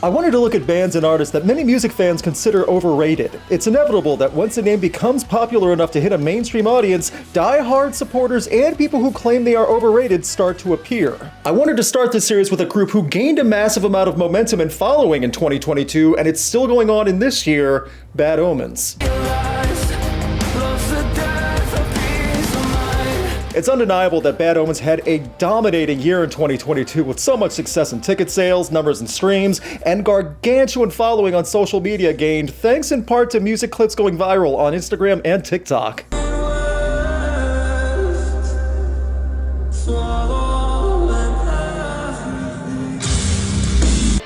I wanted to look at bands and artists that many music fans consider overrated. It's inevitable that once a name becomes popular enough to hit a mainstream audience, die-hard supporters and people who claim they are overrated start to appear. I wanted to start this series with a group who gained a massive amount of momentum and following in 2022, and it's still going on in this year, Bad Omens. It's undeniable that Bad Omens had a dominating year in 2022 with so much success in ticket sales, numbers and streams, and gargantuan following on social media gained thanks in part to music clips going viral on Instagram and TikTok.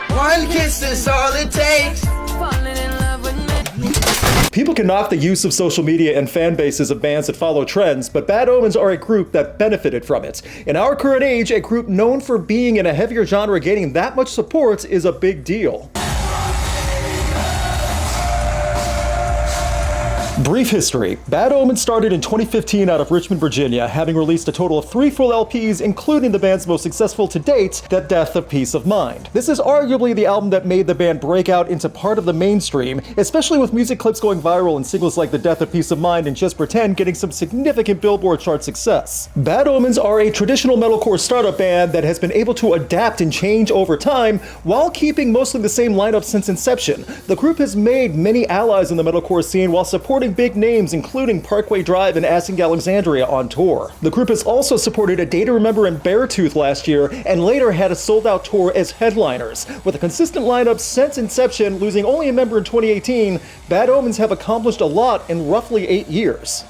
One kiss is all it takes. People can knock the use of social media and fan bases of bands that follow trends, but Bad Omens are a group that benefited from it. In our current age, a group known for being in a heavier genre gaining that much support is a big deal. Brief history. Bad Omens started in 2015 out of Richmond, Virginia, having released a total of 3 full LPs, including the band's most successful to date, The Death of Peace of Mind. This is arguably the album that made the band break out into part of the mainstream, especially with music clips going viral and singles like The Death of Peace of Mind and Just Pretend getting some significant Billboard chart success. Bad Omens are a traditional metalcore startup band that has been able to adapt and change over time while keeping mostly the same lineup since inception. The group has made many allies in the metalcore scene while supporting big names including Parkway Drive and Asking Alexandria on tour. The group has also supported A Day to Remember and Beartooth last year, and later had a sold-out tour as headliners. With a consistent lineup since inception, losing only a member in 2018, Bad Omens have accomplished a lot in roughly 8 years.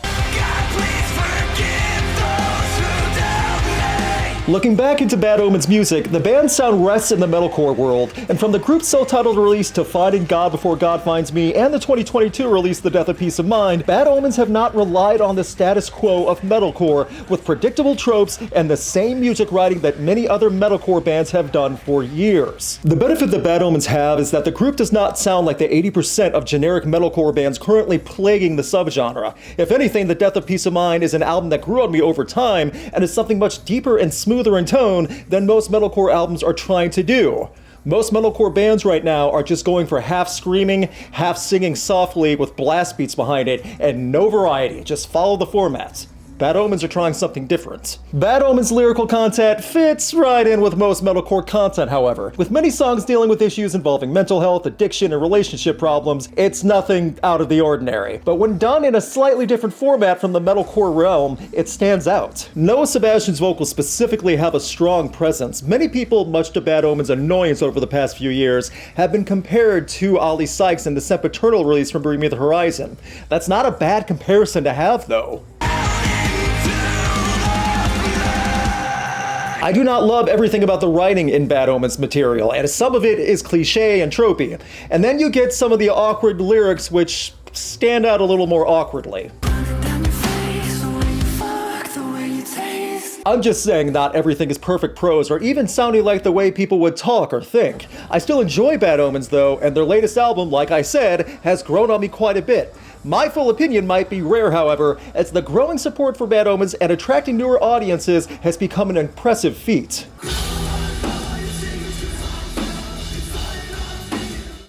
Looking back into Bad Omens' music, the band's sound rests in the metalcore world, and from the group's self-titled release to Finding God Before God Finds Me and the 2022 release The Death of Peace of Mind, Bad Omens have not relied on the status quo of metalcore with predictable tropes and the same music writing that many other metalcore bands have done for years. The benefit that Bad Omens have is that the group does not sound like the 80% of generic metalcore bands currently plaguing the subgenre. If anything, The Death of Peace of Mind is an album that grew on me over time and is something much deeper and smoother in tone than most metalcore albums are trying to do. Most metalcore bands right now are just going for half screaming, half singing softly with blast beats behind it, and no variety, just follow the format. Bad Omens are trying something different. Bad Omens' lyrical content fits right in with most metalcore content, however. With many songs dealing with issues involving mental health, addiction, and relationship problems, it's nothing out of the ordinary. But when done in a slightly different format from the metalcore realm, it stands out. Noah Sebastian's vocals specifically have a strong presence. Many people, much to Bad Omens' annoyance over the past few years, have been compared to Oli Sykes in the Sempiternal release from Bring Me the Horizon. That's not a bad comparison to have, though. I do not love everything about the writing in Bad Omens material, and some of it is cliche and tropey. And then you get some of the awkward lyrics which stand out a little more awkwardly. I'm just saying not everything is perfect prose or even sounding like the way people would talk or think. I still enjoy Bad Omens though, and their latest album, like I said, has grown on me quite a bit. My full opinion might be rare, however, as the growing support for Bad Omens and attracting newer audiences has become an impressive feat.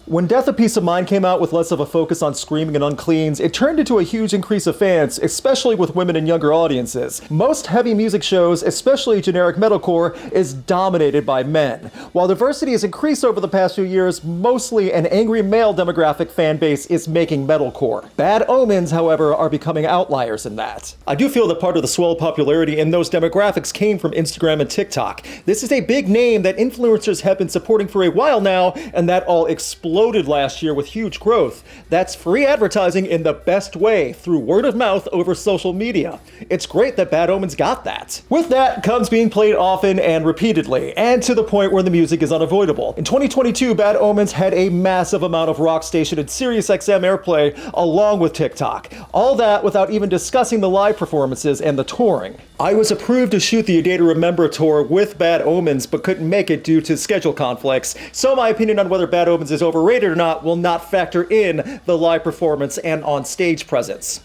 When Death of Peace of Mind came out with less of a focus on screaming and uncleans, it turned into a huge increase of fans, especially with women and younger audiences. Most heavy music shows, especially generic metalcore, is dominated by men. While diversity has increased over the past few years, mostly an angry male demographic fan base is making metalcore. Bad Omens, however, are becoming outliers in that. I do feel that part of the swell popularity in those demographics came from Instagram and TikTok. This is a big name that influencers have been supporting for a while now, and that all exploded last year with huge growth. That's free advertising in the best way, through word of mouth over social media. It's great that Bad Omens got that. With that comes being played often and repeatedly, and to the point where the music is unavoidable. In 2022, Bad Omens had a massive amount of rock station and SiriusXM airplay, along with TikTok. All that without even discussing the live performances and the touring. I was approved to shoot the A Day to Remember tour with Bad Omens, but couldn't make it due to schedule conflicts, so my opinion on whether Bad Omens is overrated or not will not factor in the live performance and on-stage presence.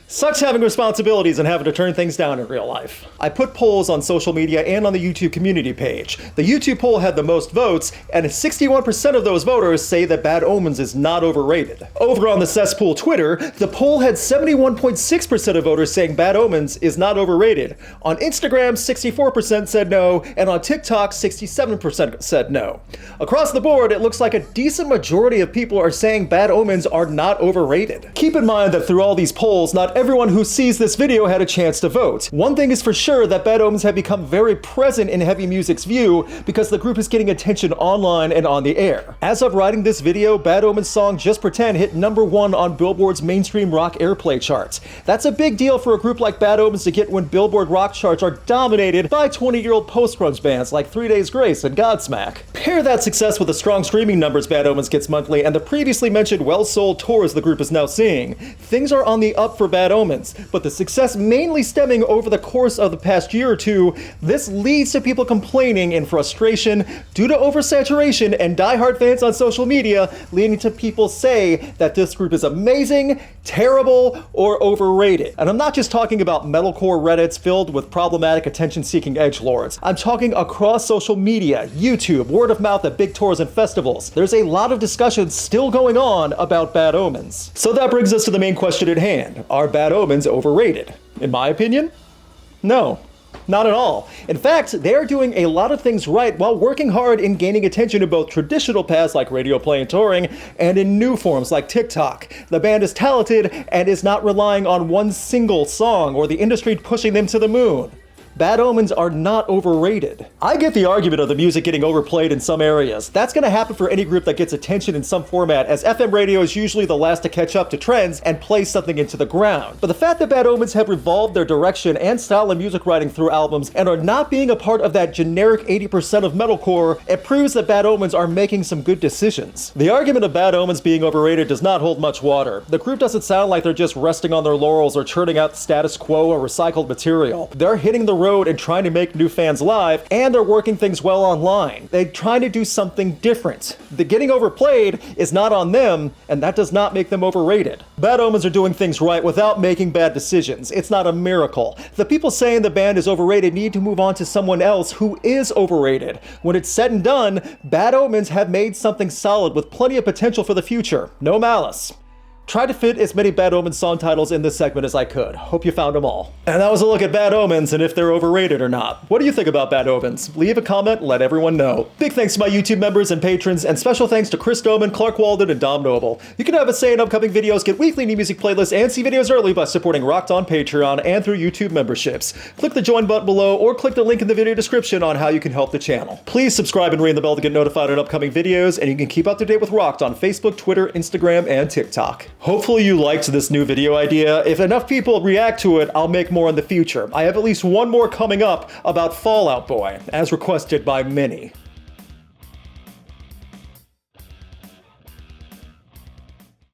Sucks having responsibilities and having to turn things down in real life. I put polls on social media and on the YouTube community page. The YouTube poll had the most votes, and 61% of those voters say that Bad Omens is not overrated. Over on the cesspool Twitter, the poll had 71.6% of voters saying Bad Omens is not overrated. On Instagram, 64% said no, and on TikTok, 67% said no. Across the board, it looks like a decent majority of people are saying Bad Omens are not overrated. Keep in mind that through all these polls, not everyone who sees this video had a chance to vote. One thing is for sure that Bad Omens have become very present in heavy music's view because the group is getting attention online and on the air. As of writing this video, Bad Omens' song Just Pretend hit #1 on Billboard's mainstream rock airplay charts. That's a big deal for a group like Bad Omens to get when Billboard rock charts are dominated by 20-year-old post-grunge bands like 3 Days Grace and Godsmack. Pair that success with the strong streaming numbers Bad Omens gets monthly and the previously mentioned well-sold tours the group is now seeing. Things are on the up for Bad Omens, but the success mainly stemming over the course of the past year or two, this leads to people complaining in frustration due to oversaturation and diehard fans on social media, leading to people say that this group is amazing, terrible, or overrated. And I'm not just talking about metalcore Reddits filled with problematic attention-seeking edgelords. I'm talking across social media, YouTube, word of mouth at big tours and festivals. There's a lot of discussion still going on about Bad Omens. So that brings us to the main question at hand. Are Bad Omens overrated? In my opinion, no. Not at all. In fact, they are doing a lot of things right while working hard in gaining attention in both traditional paths like radio play and touring, and in new forms like TikTok. The band is talented and is not relying on one single song or the industry pushing them to the moon. Bad Omens are not overrated. I get the argument of the music getting overplayed in some areas. That's gonna happen for any group that gets attention in some format, as FM radio is usually the last to catch up to trends and play something into the ground. But the fact that Bad Omens have revolved their direction and style of music writing through albums and are not being a part of that generic 80% of metalcore, it proves that Bad Omens are making some good decisions. The argument of Bad Omens being overrated does not hold much water. The group doesn't sound like they're just resting on their laurels or churning out the status quo or recycled material. They're hitting the road and trying to make new fans live, and they're working things well online. They're trying to do something different. The getting overplayed is not on them, and that does not make them overrated. Bad Omens are doing things right without making bad decisions. It's not a miracle. The people saying the band is overrated need to move on to someone else who is overrated. When it's said and done, Bad Omens have made something solid with plenty of potential for the future. No malice. Tried to fit as many Bad Omens song titles in this segment as I could. Hope you found them all. And that was a look at Bad Omens and if they're overrated or not. What do you think about Bad Omens? Leave a comment, let everyone know. Big thanks to my YouTube members and patrons, and special thanks to Chris Doman, Clark Walden, and Dom Noble. You can have a say in upcoming videos, get weekly new music playlists, and see videos early by supporting Rocked on Patreon and through YouTube memberships. Click the join button below or click the link in the video description on how you can help the channel. Please subscribe and ring the bell to get notified on upcoming videos, and you can keep up to date with Rocked on Facebook, Twitter, Instagram, and TikTok. Hopefully you liked this new video idea. If enough people react to it, I'll make more in the future. I have at least one more coming up about Fall Out Boy, as requested by many.